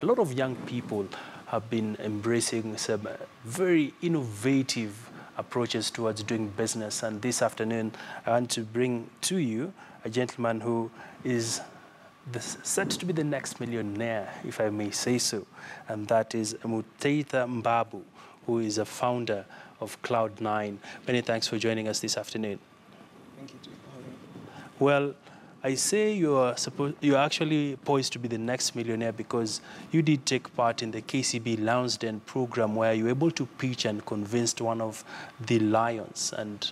A lot of young people have been embracing some very innovative approaches towards doing business. And this afternoon, I want to bring to you a gentleman who is set to be the next millionaire, if I may say so. And that is Mutaitha Mbabu, who is a founder of Cloud9. Many thanks for joining us this afternoon. Thank you for having me. Well, I say you're actually poised to be the next millionaire because you did take part in the KCB Lounge Den program where you were able to pitch and convinced one of the lions. And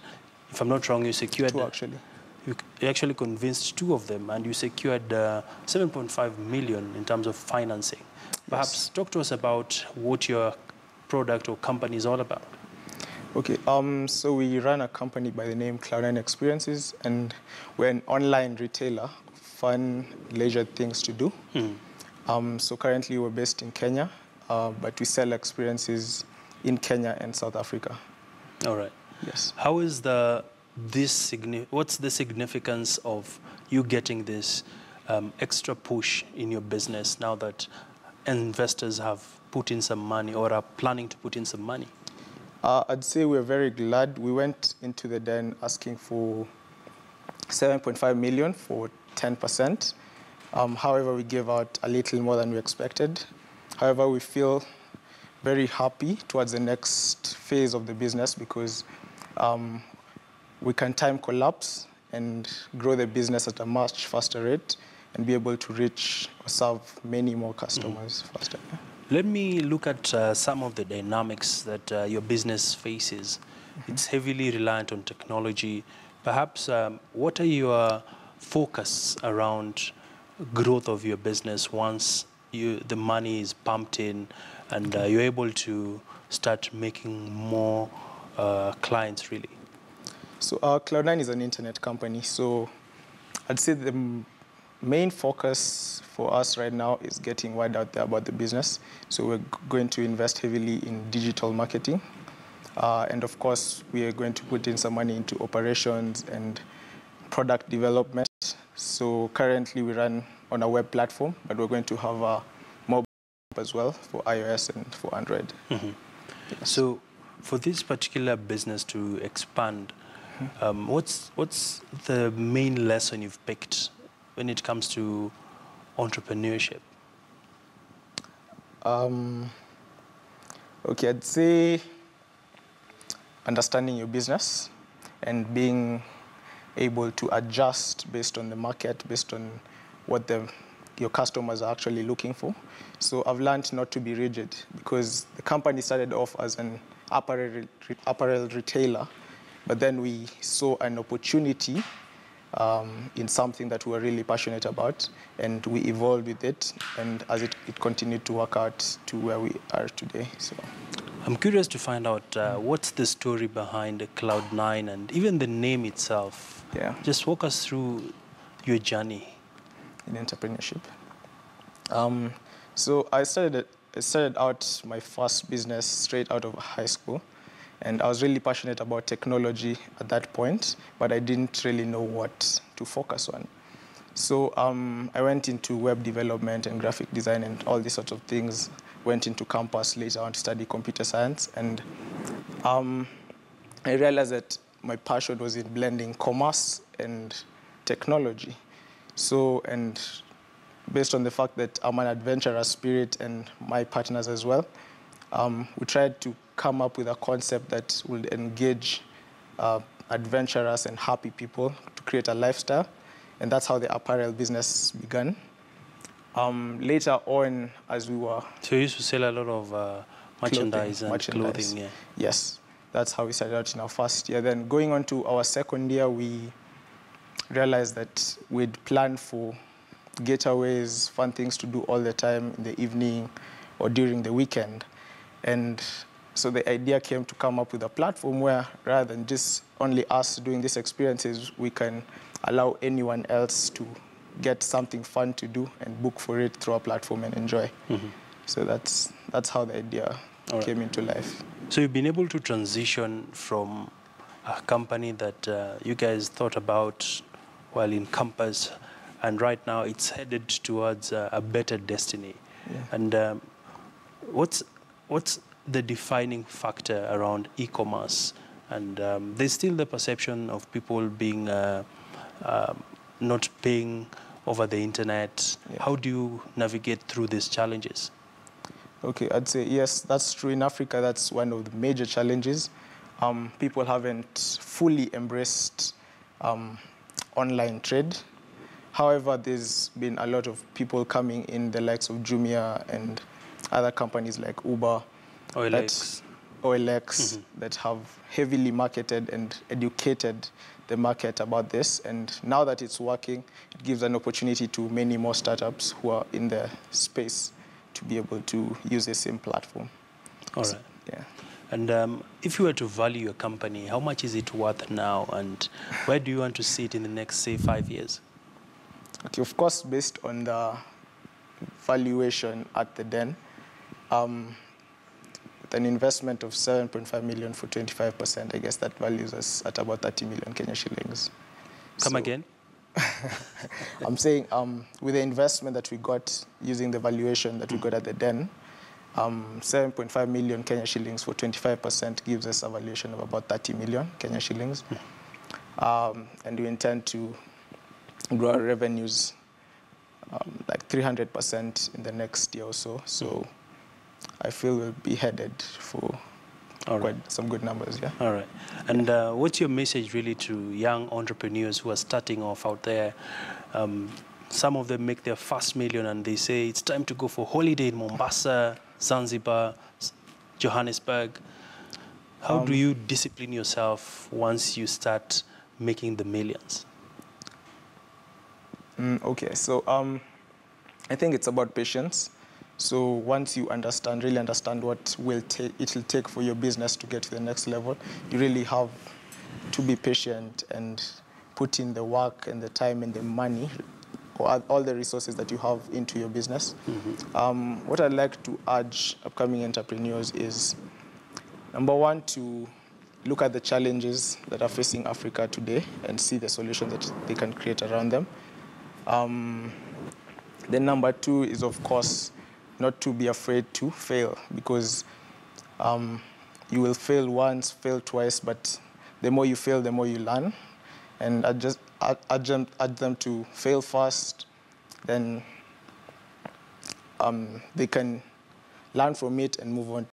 if I'm not wrong, you secured... Two, actually. You actually convinced two of them and you secured 7.5 million in terms of financing. Perhaps talk to us about what your product or company is all about. Okay, so we run a company by the name Cloud9 Experiences, and we're an online retailer of fun, leisure things to do. So currently we're based in Kenya, but we sell experiences in Kenya and South Africa. All right. Yes. How is what's the significance of you getting this extra push in your business now that investors have put in some money or are planning to put in some money? I'd say we're very glad. We went into the den asking for 7.5 million for 10%. However, we gave out a little more than we expected. However, we feel very happy towards the next phase of the business because we can time collapse and grow the business at a much faster rate and be able to reach or serve many more customers faster. Let me look at some of the dynamics that your business faces. It's heavily reliant on technology. Perhaps what are your focus around growth of your business once the money is pumped in and you're able to start making more clients, really? So Cloud9 is an internet company. So I'd say the main focus for us right now is getting word out there about the business. So we're going to invest heavily in digital marketing. And of course, we are going to put in some money into operations and product development. So currently we run on a web platform, but we're going to have a mobile app as well for iOS and for Android. Yes. So for this particular business to expand, what's the main lesson you've picked when it comes to entrepreneurship? Okay, I'd say understanding your business and being able to adjust based on the market, based on what your customers are actually looking for. So I've learned not to be rigid because the company started off as an apparel retailer, but then we saw an opportunity in something that we were really passionate about, and we evolved with it, and as it continued to work out to where we are today. So I'm curious to find out what's the story behind Cloud9 and even the name itself. Yeah. Just walk us through your journey in entrepreneurship. So I started out my first business straight out of high school. And I was really passionate about technology at that point, but I didn't really know what to focus on. So I went into web development and graphic design and all these sorts of things. Went into campus later on to study computer science. And I realized that my passion was in blending commerce and technology. So, and based on the fact that I'm an adventurous spirit and my partners as well, we tried to come up with a concept that would engage adventurous and happy people to create a lifestyle. And that's how the apparel business began. Later on, as we were... So you used to sell a lot of merchandise and clothing, yeah? Yes, that's how we started out in our first year. Then going on to our second year, we realized that we'd planned for getaways, fun things to do all the time in the evening or during the weekend. And so the idea came to come up with a platform where rather than just only us doing these experiences, we can allow anyone else to get something fun to do and book for it through our platform and enjoy. So that's how the idea came into life. So you've been able to transition from a company that you guys thought about while in campus, and right now it's headed towards a better destiny. Yeah. And what's the defining factor around e-commerce? And there's still the perception of people being not paying over the internet. Yeah. How do you navigate through these challenges? Okay, I'd say yes, that's true. In Africa, that's one of the major challenges. People haven't fully embraced online trade. However, there's been a lot of people coming in, the likes of Jumia and other companies like Uber, OLX. OLX, that have heavily marketed and educated the market about this. And now that it's working, it gives an opportunity to many more startups who are in the space to be able to use the same platform. All right. Yeah. And if you were to value your company, how much is it worth now, and where do you want to see it in the next, say, 5 years? Okay, of course, based on the valuation at the den, with an investment of 7.5 million for 25%, I guess that values us at about 30 million Kenya shillings. Come again? I'm saying with the investment that we got using the valuation that we got at the den, 7.5 million Kenya shillings for 25% gives us a valuation of about 30 million Kenya shillings. And we intend to grow our revenues like 300% in the next year or so. So I feel we'll be headed for quite some good numbers, yeah. All right. And what's your message really to young entrepreneurs who are starting off out there? Some of them make their first million and they say it's time to go for holiday in Mombasa, Zanzibar, Johannesburg. How do you discipline yourself once you start making the millions? Okay, so I think it's about patience. So once you really understand what it will take for your business to get to the next level, you really have to be patient and put in the work and the time and the money, or all the resources that you have into your business. What I'd like to urge upcoming entrepreneurs is, number one, to look at the challenges that are facing Africa today and see the solutions that they can create around them. Then number two is, of course, not to be afraid to fail, because you will fail once, fail twice, but the more you fail, the more you learn. And I just urge them to fail fast, then they can learn from it and move on